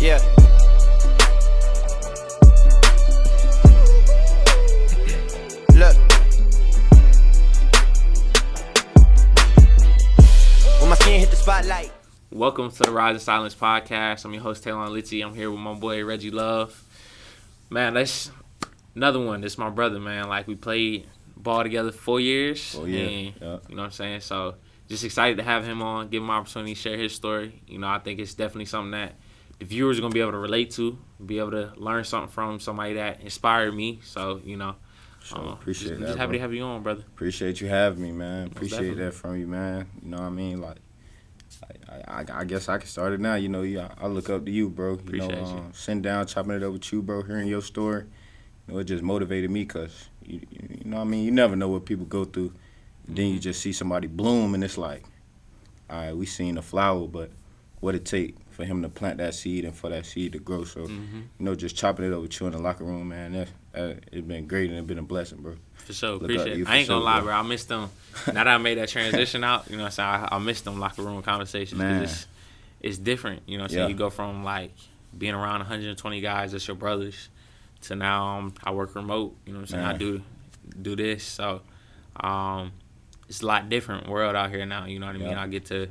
Yeah. Look. When my skin hit the spotlight. Welcome to the Rise of Silence podcast. I'm your host, Taylor Litzy. I'm here with my boy, Reggie Love. Man, that's another one. This is my brother, man. Like, we played ball together for 4 years. Oh, yeah. And, Yeah. You know what I'm saying? So, just excited to have him on, give him an opportunity to share his story. You know, I think it's definitely something that the viewers are going to be able to relate to, be able to learn something from somebody that inspired me. So, you know, Appreciate that, just happy to have you on, brother. Appreciate you having me, man. Appreciate definitely. that from you, man. You know what I mean? Like, I guess I can start it now. You know, I look up to you, bro. Appreciate you. Sitting down, chopping it up with you, bro, hearing your story, you know, it just motivated me because, you know what I mean? You never know what people go through. Then you just see somebody bloom, and it's like, all right, we seen the flower, but what it take for him to plant that seed and for that seed to grow. So, you know, just chopping it up with you in the locker room, man, it's been great and it's been a blessing, bro. For sure, Look appreciate it. I ain't gonna lie, bro. I missed them. Now that I made that transition out, you know what I'm saying, I missed them locker room conversations. Man. It's different, you know what I'm saying? You go from, like, being around 120 guys that's your brothers to now I work remote, you know what I'm saying? Man. I do this. So, it's a lot different world out here now, you know what I mean? Yeah. I get to,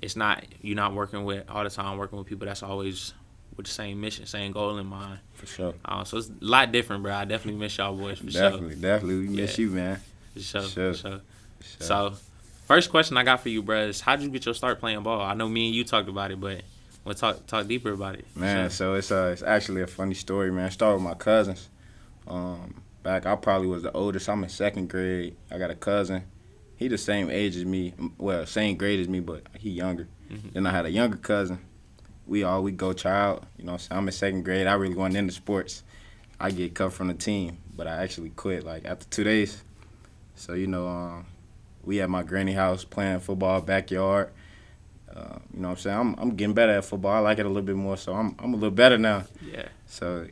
it's not, you're not working with, all the time working with people that's always with the same mission, same goal in mind. For sure. So it's a lot different, bro. I definitely miss y'all boys for Definitely. We miss you, man. For sure. Sure. For sure. So, first question I got for you, bro, is how'd you get your start playing ball? I know me and you talked about it, but we'll talk deeper about it. Man, so it's actually a funny story, man. I started with my cousins. I probably was the oldest. I'm in second grade. I got a cousin. He the same age as me. Well, same grade as me, but he younger. Then I had a younger cousin. We go child. You know what I'm saying? I'm in second grade. I really wasn't into sports. I get cut from the team, but I actually quit, like, after 2 days. So, you know, we at my granny house playing football, backyard. You know what I'm saying? I'm getting better at football. I like it a little bit more, so I'm a little better now. Yeah. So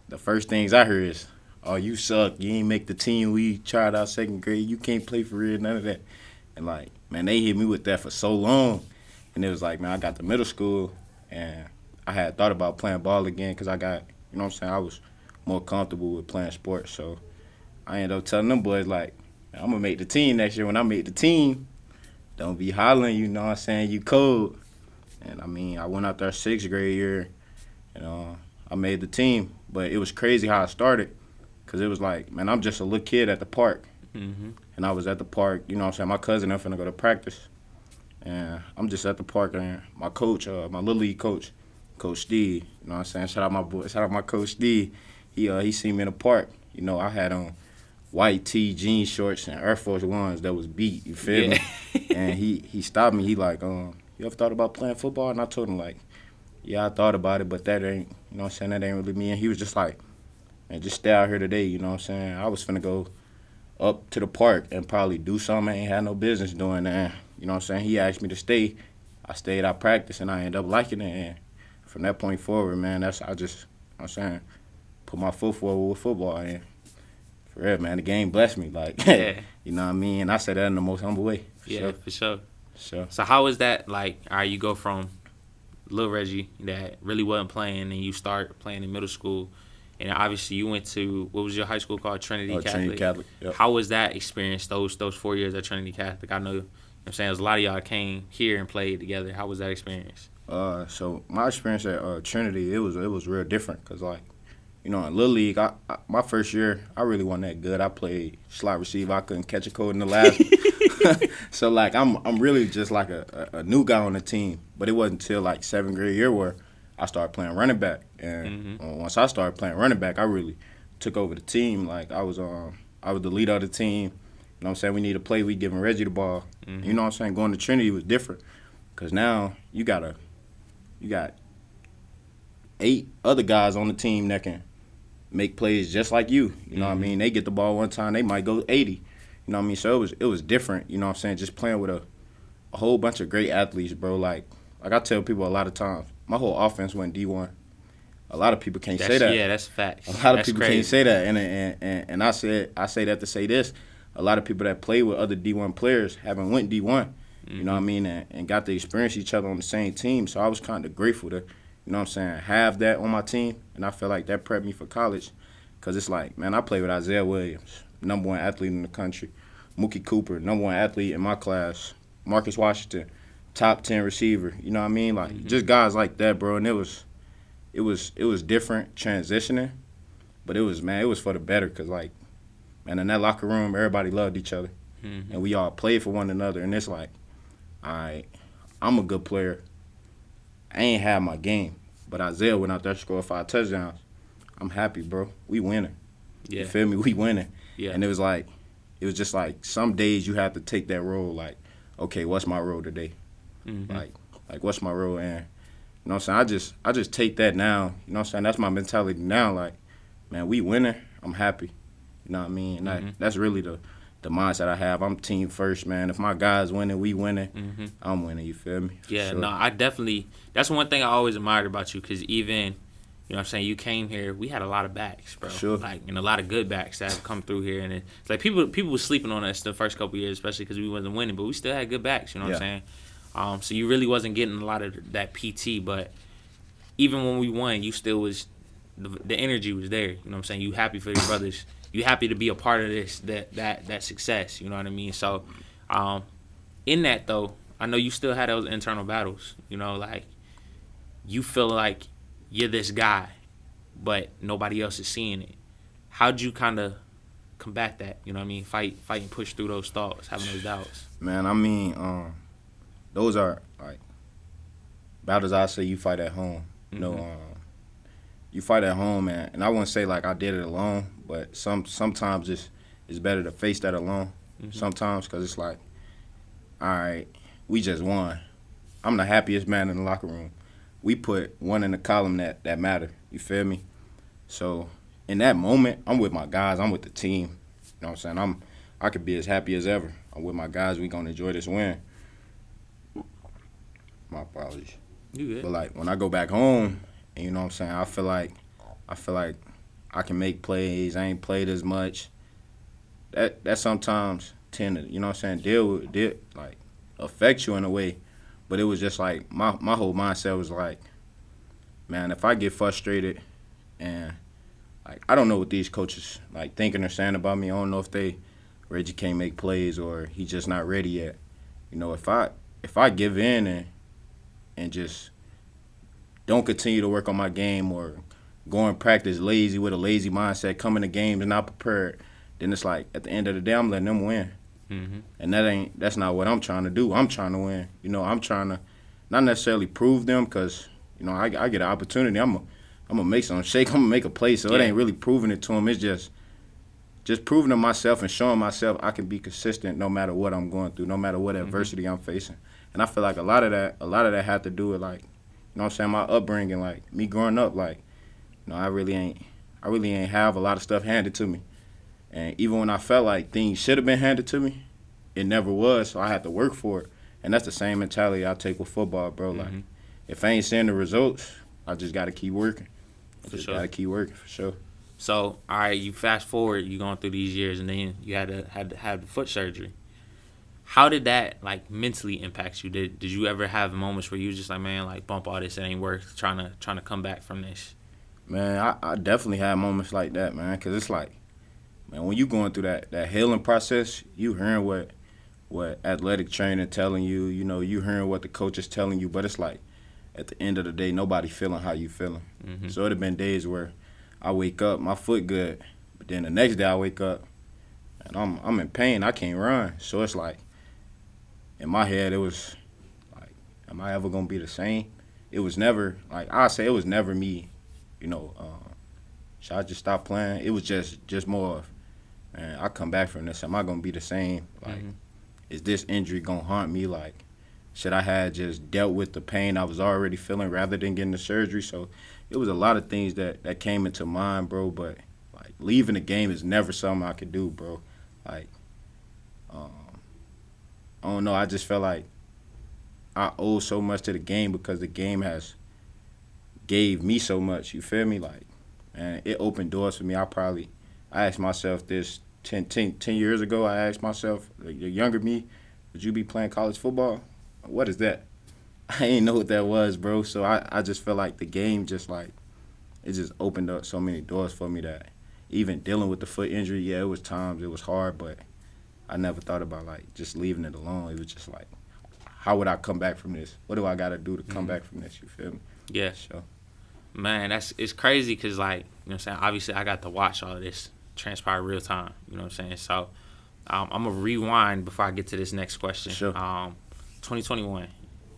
the first things I heard is, oh, you suck. You ain't make the team. We tried out second grade. You can't play for real, none of that. And, like, man, they hit me with that for so long. And it was like, man, I got to middle school, and I had thought about playing ball again because I got, you know what I'm saying, I was more comfortable with playing sports. So I ended up telling them boys, like, I'm going to make the team next year. When I make the team, don't be hollering, you know what I'm saying, you cold. And, I mean, I went out there sixth grade year, and I made the team. But it was crazy how I started because it was like, man, I'm just a little kid at the park. And I was at the park, you know what I'm saying, my cousin, I'm finna go to practice. And I'm just at the park, and my coach, my Little League coach, Coach Steve, you know what I'm saying, shout out my Coach Steve. He seen me in the park. You know, I had on white tee, jean shorts, and Air Force Ones that was beat, you feel me? And he stopped me. He like, you ever thought about playing football? And I told him, like, yeah, I thought about it, but that ain't, you know what I'm saying, that ain't really me. And he was just like, man, just stay out here today, you know what I'm saying? I was finna go up to the park and probably do something I ain't had no business doing there. You know what I'm saying? He asked me to stay. I stayed, I practiced, and I ended up liking it. And from that point forward, man, I just, you know what I'm saying, put my foot forward with football. And for real, man, the game blessed me. Like, you know what I mean? And I said that in the most humble way. For sure. Sure. So how is that, like, all right, you go from little Reggie that really wasn't playing, and you start playing in middle school, and obviously you went to, what was your high school called? Trinity Catholic? Trinity Catholic, yep. How was that experience, those 4 years at Trinity Catholic? I know, you know what I'm saying, there's a lot of y'all came here and played together. How was that experience? So my experience at Trinity, it was real different because, like, you know, in Little League, my first year, I really wasn't that good. I played slot receiver. I couldn't catch a cold in the last one. So, like, I'm really just like a new guy on the team. But it wasn't until, like, seventh grade year where I started playing running back. And once I started playing running back, I really took over the team. Like, I was the leader of the team. You know what I'm saying? We need to play. We giving Reggie the ball. You know what I'm saying? Going to Trinity was different because now you got 8 other guys on the team that can make plays just like you. You know what I mean? They get the ball one time, they might go 80. You know what I mean? So it was different, you know what I'm saying, just playing with a whole bunch of great athletes, bro. Like I tell people a lot of times, my whole offense went D1. A lot of people can't say that. Yeah, that's facts. A lot of that's people crazy. can't say that. And I say that to say this. A lot of people that play with other D1 players haven't went D1. You know what I mean? And got to experience each other on the same team. So I was kind of grateful to you know what I'm saying, have that on my team, and I feel like that prepped me for college. Because it's like, man, I played with Isaiah Williams, #1 athlete in the country. Mookie Cooper, #1 athlete in my class. Marcus Washington, top 10 receiver. You know what I mean? Like, just guys like that, bro. And it was different transitioning, but it was for the better. Because, like, man, in that locker room, everybody loved each other. And we all played for one another. And it's like, all right, I'm a good player. I ain't had my game. But Isaiah went out there, scored 5 touchdowns. I'm happy, bro. We winning. Yeah. You feel me? We winning. Yeah. And it was just like some days you have to take that role. Like, okay, what's my role today? Like what's my role? And you know what I'm saying? I just take that now. You know what I'm saying? That's my mentality now. Like, man, we winning. I'm happy. You know what I mean? And that's really the mindset I have. I'm team first, man. If my guys winning, we winning. I'm winning. You feel me? Yeah. Sure. No, I definitely. That's one thing I always admired about you, because even. You know what I'm saying? You came here, we had a lot of backs, bro. Sure. Like, and a lot of good backs that have come through here. And it's like people were sleeping on us the first couple of years, especially because we wasn't winning. But we still had good backs, you know what I'm saying? So you really wasn't getting a lot of that PT. But even when we won, you still was – the energy was there. You know what I'm saying? You happy for your brothers. You happy to be a part of this, that success. You know what I mean? So in that, though, I know you still had those internal battles. You know, like you feel like – you're this guy, but nobody else is seeing it. How'd you kind of combat that? You know what I mean? Fight and push through those thoughts, having those doubts. Man, I mean, those are like battles I say you fight at home. You know, you fight at home, man. And I wouldn't say like I did it alone, but sometimes it's better to face that alone. Sometimes, because it's like, all right, we just won. I'm the happiest man in the locker room. We put one in the column that matter. You feel me? So in that moment, I'm with my guys. I'm with the team. You know what I'm saying? I could be as happy as ever. I'm with my guys. We gonna enjoy this win. My apologies. You good? But like when I go back home, and you know what I'm saying, I feel like I can make plays. I ain't played as much. That sometimes tend to, you know what I'm saying, like affect you in a way. But it was just like my whole mindset was like, man, if I get frustrated and like I don't know what these coaches like thinking or saying about me. I don't know if Reggie can't make plays or he's just not ready yet. You know, if I give in and just don't continue to work on my game or go and practice lazy with a lazy mindset, coming to games and not prepared, then it's like at the end of the day I'm letting them win. And that's not what I'm trying to do. I'm trying to win. You know, I'm trying to not necessarily prove them because, you know, I get an opportunity. I'm gonna make something shake. I'm gonna make a play. So it ain't really proving it to them. It's just proving to myself and showing myself I can be consistent no matter what I'm going through, no matter what adversity I'm facing. And I feel like a lot of that had to do with like, you know what I'm saying, my upbringing, like me growing up, like, you know, I really ain't have a lot of stuff handed to me. And even when I felt like things should have been handed to me, it never was, so I had to work for it. And that's the same mentality I take with football, bro. Like, if I ain't seeing the results, I just got to keep working. Got to keep working, for sure. So, all right, you fast forward, you going through these years, and then you had to have the foot surgery. How did that, like, mentally impact you? Did you ever have moments where you was just like, man, like, bump all this, it ain't worth trying to come back from this? Man, I definitely had moments like that, man, because it's like, man, when you going through that healing process, you hearing what athletic trainer telling you, you know, you hearing what the coach is telling you, but it's like at the end of the day, nobody feeling how you feeling. So it have been days where I wake up, my foot good, but then the next day I wake up and I'm in pain, I can't run. So it's like in my head it was like, am I ever gonna be the same? It was never like I say it was never me, you know. Should I just stop playing? It was just more of, man, I come back from this. Am I gonna be the same? Like, is this injury gonna haunt me? Like, should I have just dealt with the pain I was already feeling rather than getting the surgery? So it was a lot of things that came into mind, bro. But like leaving the game is never something I could do, bro. Like, I don't know. I just felt like I owe so much to the game because the game has gave me so much. You feel me? Like, and it opened doors for me. I asked myself this 10 years ago. I asked myself, the younger me, would you be playing college football? What is that? I ain't know what that was, bro. So I just felt like the game just like it just opened up so many doors for me that even dealing with the foot injury, yeah, it was times it was hard, but I never thought about like just leaving it alone. It was just like, how would I come back from this? What do I got to do to come back from this? You feel me? Yeah. So, Man, it's crazy because, like, you know what I'm saying, obviously I got to watch all of this transpire real time, you know what I'm saying? So I'm going to rewind before I get to this next question. Sure. 2021,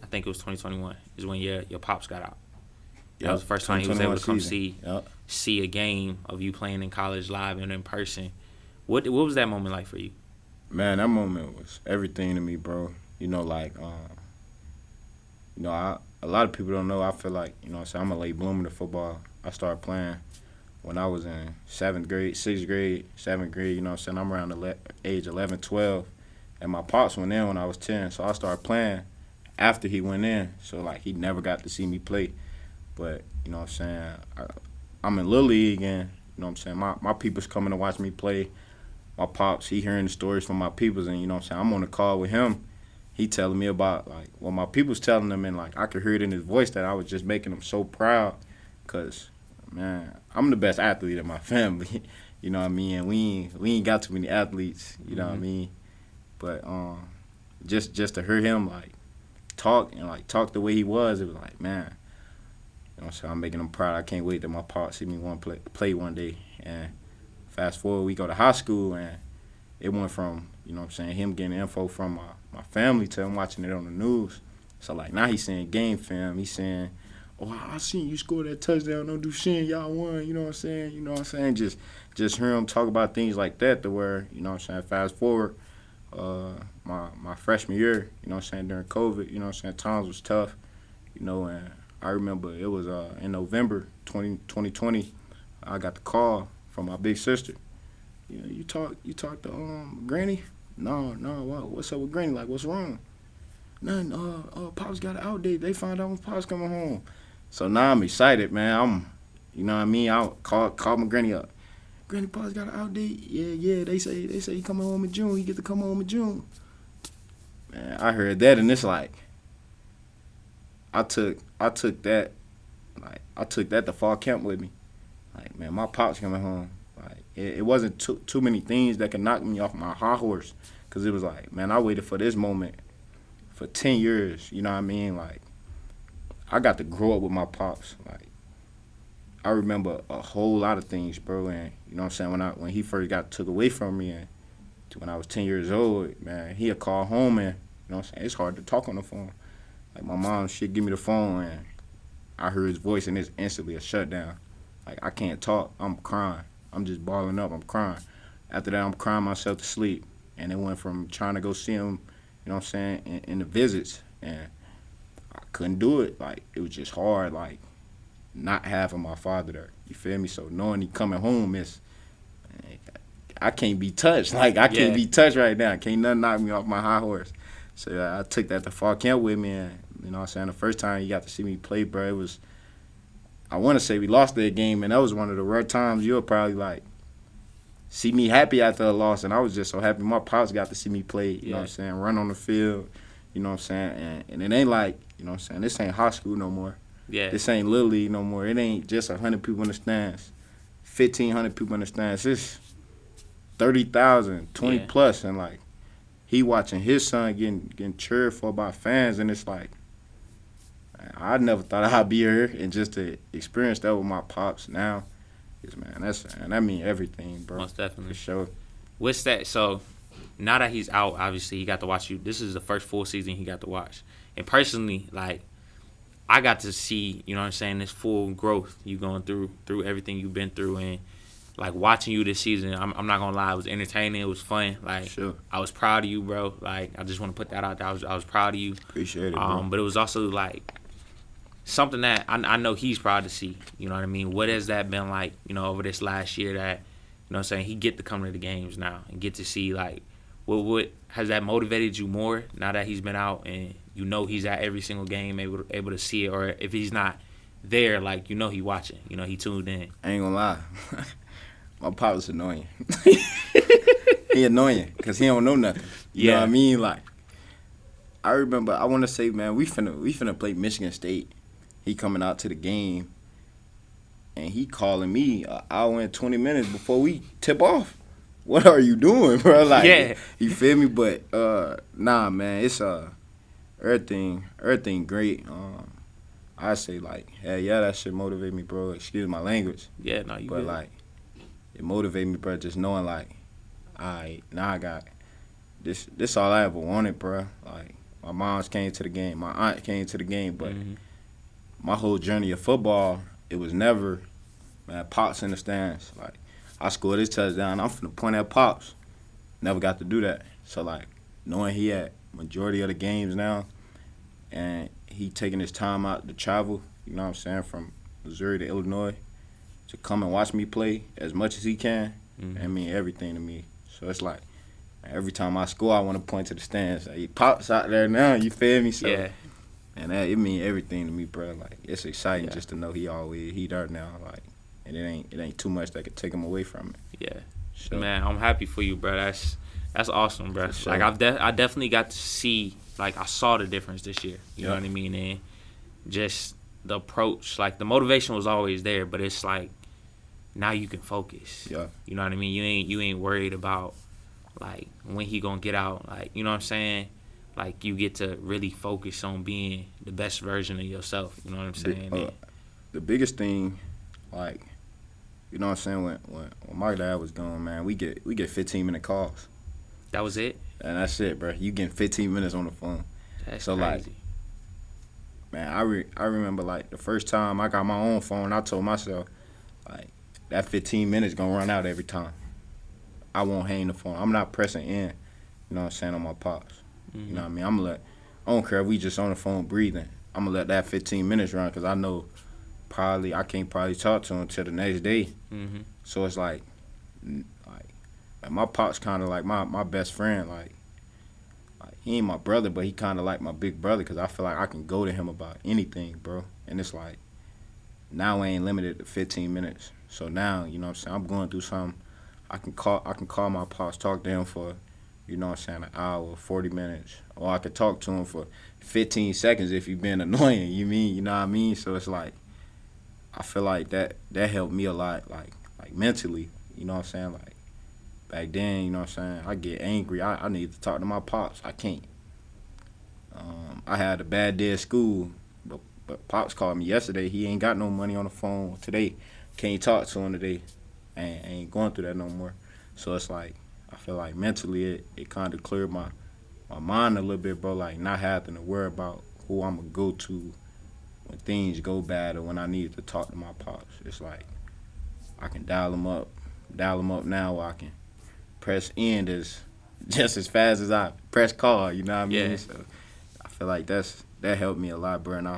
I think it was 2021, is when your pops got out. That yep, was the first time he was able to come season. see a game of you playing in college live and in person. What was that moment like for you? Man, that moment was everything to me, bro. You know, like, a lot of people don't know. I feel like, you know what I'm saying, I'm a late bloomer to football. I started playing when I was in 7th grade, 6th grade, 7th grade, you know what I'm saying. I'm around the age 11, 12. And my pops went in when I was 10. So I started playing after he went in. So, like, he never got to see me play. But, you know what I'm saying, I'm in Little League and, you know what I'm saying, my people's coming to watch me play. My pops, he hearing the stories from my peoples and, you know what I'm saying, I'm on the call with him. He telling me about, like, what my people's telling him and, like, I could hear it in his voice that I was just making him so proud because, man, I'm the best athlete in my family. You know what I mean? And we ain't got too many athletes, you know what I mean? But just to hear him, like, talk the way he was, it was like, man, you know what I'm saying, I'm making him proud. I can't wait that my pops see me play one day. And fast forward, we go to high school, and it went from, you know what I'm saying, him getting info from my family to him watching it on the news. So, like, now he's saying game film. He's saying, oh, I seen you score that touchdown. Don't do shit. Y'all won. You know what I'm saying? You know what I'm saying? Just hear him talk about things like that to where, you know what I'm saying, fast forward, my freshman year, you know what I'm saying, during COVID, you know what I'm saying, times was tough, you know, and I remember it was in November 2020, I got the call from my big sister. You know, you talk to Granny? No, what's up with Granny? Like, what's wrong? Nothing. Pops got an out date. They found out when Pops coming home. So now I'm excited, man. You know what I mean? I call my Granny up. Granny, Pops got an out date. Yeah. They say he coming home in June. He get to come home in June. Man, I heard that and it's like, I took that, like I took that to fall camp with me. Like, man, my Pops coming home. Like, it wasn't too many things that could knock me off my high horse. Because it was like, man, I waited for this moment for 10 years. You know what I mean? Like, I got to grow up with my Pops. Like, I remember a whole lot of things, bro. And, you know what I'm saying, when he first got took away from me and when I was 10 years old, man, he'd call home and, you know what I'm saying, it's hard to talk on the phone. Like, my mom, she'd give me the phone and I heard his voice and it's instantly a shutdown. Like, I can't talk. I'm crying. I'm just balling up. I'm crying. After that, I'm crying myself to sleep. And it went from trying to go see him, you know what I'm saying, in the visits. And I couldn't do it. Like, it was just hard, like, not having my father there. You feel me? So knowing he coming home is, I can't be touched. Like, I can't be touched right now. Can't nothing knock me off my high horse. So I took that to fall camp with me. And, you know what I'm saying, the first time you got to see me play, bro, it was, I want to say we lost that game, and that was one of the rare times you'll probably, like, see me happy after a loss. And I was just so happy my pops got to see me play, you know what I'm saying, run on the field, you know what I'm saying. And it ain't like, you know what I'm saying, this ain't high school no more. Yeah. This ain't Little League no more. It ain't just 100 people in the stands, 1,500 people in the stands. It's 30,000, 20 plus. And, like, he watching his son getting cheered for by fans, and it's like, I never thought I'd be here, and just to experience that with my pops now, that mean everything, bro. Most definitely. For sure. What's that? So now that he's out, obviously he got to watch you. This is the first full season he got to watch. And personally, like, I got to see, you know what I'm saying, this full growth you going through everything you've been through, and like watching you this season, I'm not gonna lie, it was entertaining, it was fun. Like, sure. I was proud of you, bro. Like, I just want to put that out there. I was proud of you. Appreciate it, bro. But it was also like something that I know he's proud to see. You know what I mean? What has that been like, you know, over this last year that, you know what I'm saying, he get to come to the games now and get to see, like, what has that motivated you more now that he's been out and you know he's at every single game, able to see it, or if he's not there, like, you know he watching, you know he tuned in. I ain't gonna lie. My pop is annoying. He annoying because he don't know nothing. You know what I mean? Like, I remember, I want to say, man, we finna play Michigan State. He coming out to the game, and he calling me an hour and 20 minutes before we tip off. What are you doing, bro? Like, Yeah. You feel me? But nah, man, it's everything great. I say like, hell yeah, that shit motivate me, bro. Excuse my language, Yeah, no, you but good. like, it motivate me, bro. Just knowing like, alright, now I got this. This all I ever wanted, bro. Like, my mom's came to the game, my aunt came to the game, but my whole journey of football, it was never, man, Pops in the stands. Like, I scored this touchdown, I'm finna point at Pops. Never got to do that. So, like, knowing he had majority of the games now, and he taking his time out to travel, you know what I'm saying, from Missouri to Illinois, to come and watch me play as much as he can, I mean everything to me. So it's like, every time I score, I want to point to the stands. Like, he Pops out there now, you feel me? So, Yeah. and that, it mean everything to me, bro. Like, it's exciting just to know he there now. Like, and it ain't too much that could take him away from it. Yeah. So, Man, I'm happy for you, bro. That's awesome, bro. For sure. Like I definitely got to see, like I saw the difference this year. You know what I mean? And just the approach, like the motivation was always there, but it's like now you can focus. Yeah. You know what I mean? You ain't worried about like when he gonna get out. Like, you know what I'm saying? Like, you get to really focus on being the best version of yourself. You know what I'm saying? The biggest thing, like, you know what I'm saying, when my dad was gone, man, we get 15-minute calls. That was it? And that's it, bro. You getting 15 minutes on the phone. That's So, crazy. like, man, I remember, like, the first time I got my own phone, I told myself, like, that 15 minutes gonna run out every time. I won't hang the phone. I'm not pressing in, you know what I'm saying, on my Pops. You know what I mean? I don't care if we just on the phone breathing. I'm going to let that 15 minutes run because I know I can't talk to him until the next day. So it's like my Pop's kind of like my best friend. Like, he ain't my brother, but he kind of like my big brother because I feel like I can go to him about anything, bro. And it's like, now I ain't limited to 15 minutes. So now, you know what I'm saying, I'm going through something. I can call my Pops, talk to him for, you know what I'm saying, an hour, 40 minutes. Or I could talk to him for 15 seconds if he been annoying, you know what I mean? So it's like, I feel like that helped me a lot, like mentally, you know what I'm saying? Like, back then, you know what I'm saying, I get angry. I need to talk to my Pops. I can't. I had a bad day at school, but Pops called me yesterday. He ain't got no money on the phone today. Can't talk to him today. I ain't going through that no more. So it's like, I feel like mentally it kind of cleared my mind a little bit, bro. Like, not having to worry about who I'm going to go to when things go bad or when I need to talk to my Pops. It's like, I can dial them up now, or I can press end just as fast as I press call, you know what I mean? Yeah. So I feel like that helped me a lot, bro. And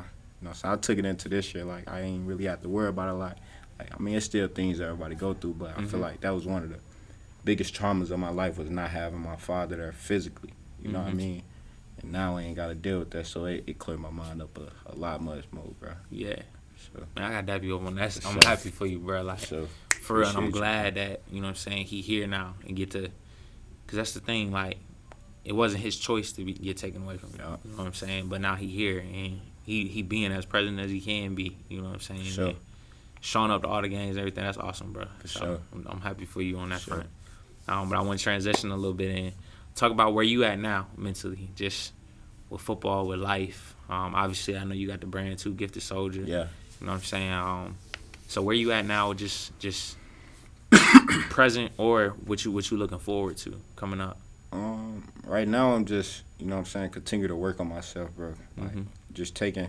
so I took it into this year. Like, I ain't really have to worry about it a lot. Like, I mean, it's still things that everybody go through, but I feel like that was one of the biggest traumas of my life was not having my father there physically. You know what I mean? And now I ain't got to deal with that, so it cleared my mind up a lot much more, bro. Yeah. So, Man, I got to dap you up on that. I'm sure. happy for you, bro. Like, so for real, and I'm appreciate you, glad that, you know what I'm saying, he here now and get to, because that's the thing, like, it wasn't his choice to get taken away from him. Yeah. You know what I'm saying? But now he here, and he being as present as he can be, you know what I'm saying? Sure. And showing up to all the games and everything, that's awesome, bro. For So sure. I'm happy for you on that Sure. front. But I want to transition a little bit and talk about where you at now mentally, just with football, with life. Obviously, I know you got the brand too, Gifted Soldier. Yeah. You know what I'm saying? So where you at now, just present, or what you looking forward to coming up? Right now I'm just, you know what I'm saying, continue to work on myself, bro. Like, just taking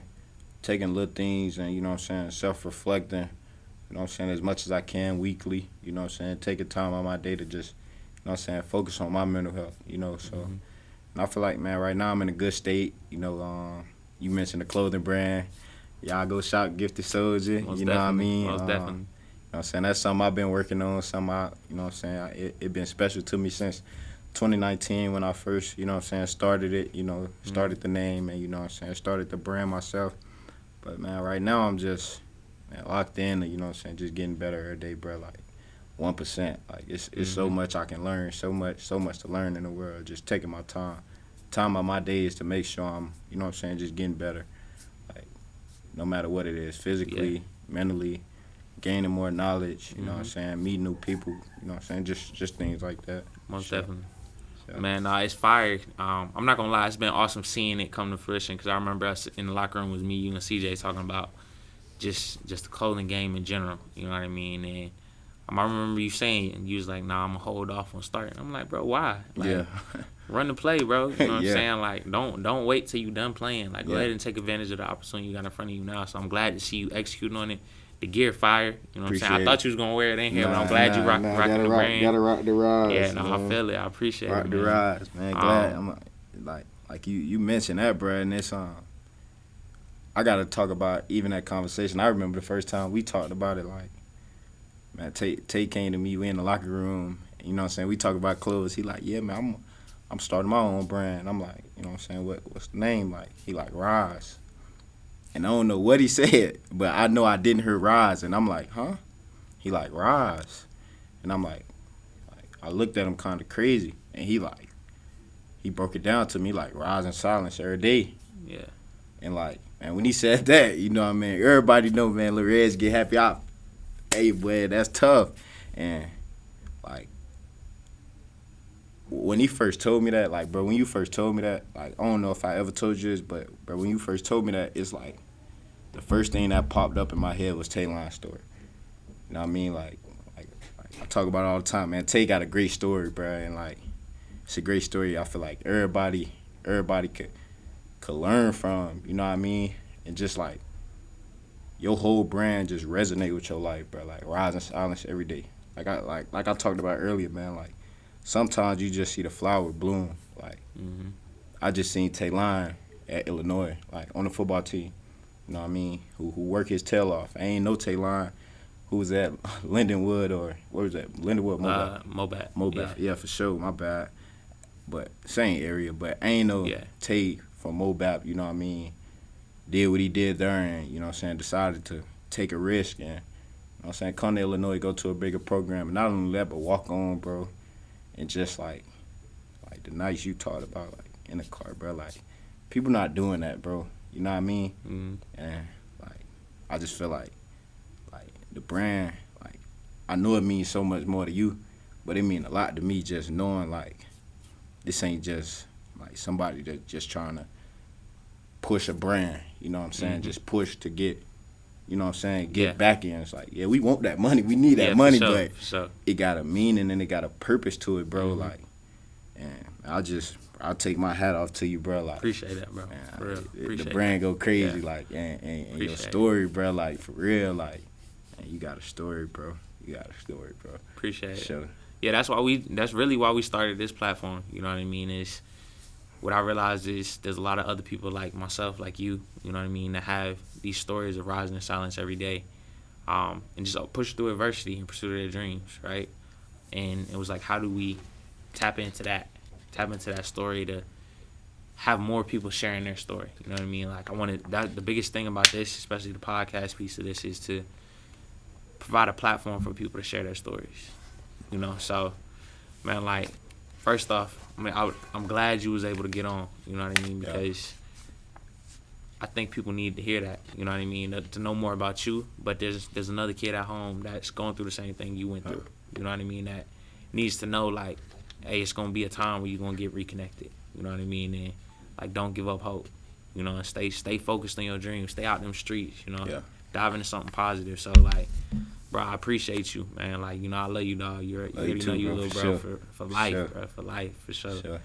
little things and, you know what I'm saying, self-reflecting, you know what I'm saying, as much as I can weekly, you know what I'm saying, taking time out of my day to just, you know what I'm saying, focus on my mental health, you know, so. And I feel like, man, right now I'm in a good state, you know, you mentioned the clothing brand. Y'all go shop Gifted Soldier, Most you know what I mean? Most definitely. You know what I'm saying, that's something I've been working on, something you know what I'm saying, it been special to me since 2019 when I first, you know what I'm saying, started it, you know, started the name and, you know what I'm saying, started the brand myself. But, man, right now I'm just, man, locked in, you know what I'm saying, just getting better every day, bro, like 1%. Like, it's so much I can learn, so much to learn in the world, just taking my time, time of my day is to make sure I'm, you know what I'm saying, just getting better. Like, no matter what it is, physically, mentally, gaining more knowledge, you know what I'm saying, meeting new people, you know what I'm saying, just things like that. Most Sure. definitely. So, Man, it's fire. I'm not gonna lie, it's been awesome seeing it come to fruition. Cause I remember us in the locker room was me, you, and CJ talking about just the clothing game in general. You know what I mean? And I remember you saying, and you was like, "Nah, I'm gonna hold off on starting." I'm like, "Bro, why? Like, yeah. run the play, bro. You know what I'm Yeah. saying? Like, don't wait till you done playing. Like, go Yeah. ahead and take advantage of the opportunity you got in front of you now." So I'm glad to see you executing on it. The gear fire. You know what I'm saying? I Appreciate thought it. you was gonna wear it in here, but I'm glad you rocking gotta the brand. Gotta rock the rise. Yeah, no, man. I feel it. I appreciate Rock it, the man. rise, man. Glad I'm like you mentioned that, bro, and it's I gotta talk about even that conversation. I remember the first time we talked about it, like, man, Tay came to me, we in the locker room, you know what I'm saying, we talk about clothes. He like, yeah, man, I'm starting my own brand. I'm like, you know what I'm saying, what's the name? Like, he like, Rise. And I don't know what he said, but I know I didn't hear Rise, and I'm like, huh? He like, Rise. And I'm like I looked at him kind of crazy, and he broke it down to me like rise in silence every day. Yeah. And like, man, when he said that, you know what I mean? Everybody know, man, Lil Reds get happy out. Hey, boy, that's tough. And like, when he first told me that, like, bro, when you first told me that, like, I don't know if I ever told you this, but bro, when you first told me that, it's like the first thing that popped up in my head was Tay-Line's story. You know what I mean? Like I talk about it all the time, man. Tay got a great story, bro, and like it's a great story. I feel like everybody could learn from. You know what I mean? And just like your whole brand just resonate with your life, bro. Like rise in silence every day. Like I talked about earlier, man. Like sometimes you just see the flower bloom. Like I just seen Tay-Line at Illinois, like on the football team. You know what I mean? Who work his tail off. I ain't no Tay-Line who was at Lindenwood or what was that? Lindenwood, Mobat. Mobat. Yeah, for sure. My bad. But same area. But I ain't no Tay from Mobat, you know what I mean? Did what he did there and, you know what I'm saying, decided to take a risk and, you know what I'm saying, come to Illinois, go to a bigger program. And not only that, but walk on, bro. And just like the nights you talked about, like in the car, bro. Like people not doing that, bro. You know what I mean? And like I just feel like the brand, like, I know it means so much more to you, but it mean a lot to me just knowing, like, this ain't just, like, somebody that just trying to push a brand, you know what I'm saying? Just push to get, you know what I'm saying, get back in. It's like, yeah, we want that money. We need that money, but it got a meaning and it got a purpose to it, bro. Like, and I'll take my hat off to you, bro. Like, appreciate that, bro. Man, For real. Appreciate the brand go crazy, Yeah. like, and your Appreciate story, bro, like, for real, like, man, you got a story, bro. You got a story, bro. Appreciate it. Sure. Yeah, that's really why we started this platform. You know what I mean? Is what I realized is there's a lot of other people like myself, like you know what I mean, that have these stories of rising in silence every day, and just push through adversity and pursue their dreams, right? And it was like, how do we tap into that story to have more people sharing their story? You know what I mean? Like the biggest thing about this, especially the podcast piece of this, is to provide a platform for people to share their stories. You know, so, man, like, first off, I mean, I'm glad you was able to get on, you know what I mean, because I think people need to hear that, you know what I mean, to know more about you, but there's another kid at home that's going through the same thing you went through, you know what I mean, that needs to know, like, hey, it's going to be a time where you're going to get reconnected, you know what I mean, and, like, don't give up hope, you know, and stay focused on your dreams, stay out them streets, you know, dive into something positive, so, like, bro, I appreciate you, man. Like, you know, I love you, dog. You already know you, little bro, for life, bro, for life, for sure.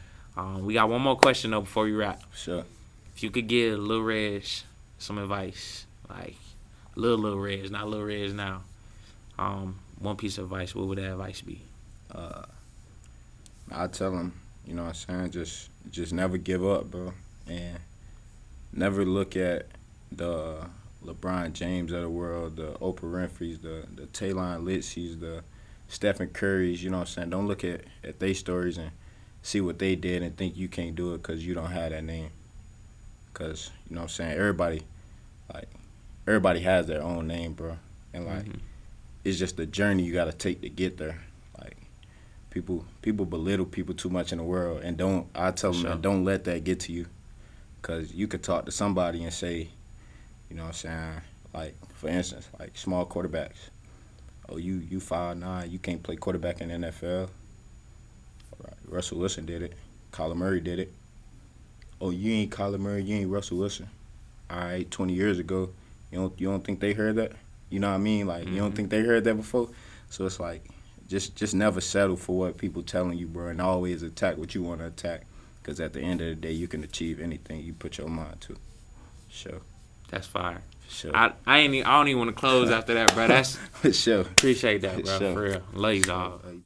We got one more question, though, before we wrap. Sure. If you could give Lil Reg some advice, like, Lil Reg, not Lil Reg now, one piece of advice, what would that advice be? I tell him, you know what I'm saying, just never give up, bro. And never look at the LeBron James of the world, the Oprah Winfrey's, the Tay-Line Litzy's, the Stephen Curry's, you know what I'm saying? Don't look at their stories and see what they did and think you can't do it because you don't have that name. Because, you know what I'm saying, everybody has their own name, bro. And, like, it's just the journey you got to take to get there. Like, People belittle people too much in the world, and I tell them, Sure. man, don't let that get to you, because you could talk to somebody and say, you know what I'm saying, like, for instance, like small quarterbacks. Oh, you 5'9", you can't play quarterback in the NFL. Right. Russell Wilson did it. Kyler Murray did it. Oh, you ain't Kyler Murray, you ain't Russell Wilson. All right, 20 years ago, you don't think they heard that? You know what I mean? Like, you don't think they heard that before? So it's like, just never settle for what people telling you, bro, and always attack what you want to attack, because at the end of the day, you can achieve anything you put your mind to. Sure. That's fire. Sure. I don't even want to close after that, bro. That's For sure. appreciate that, bro. Sure. For real. Love you, dog.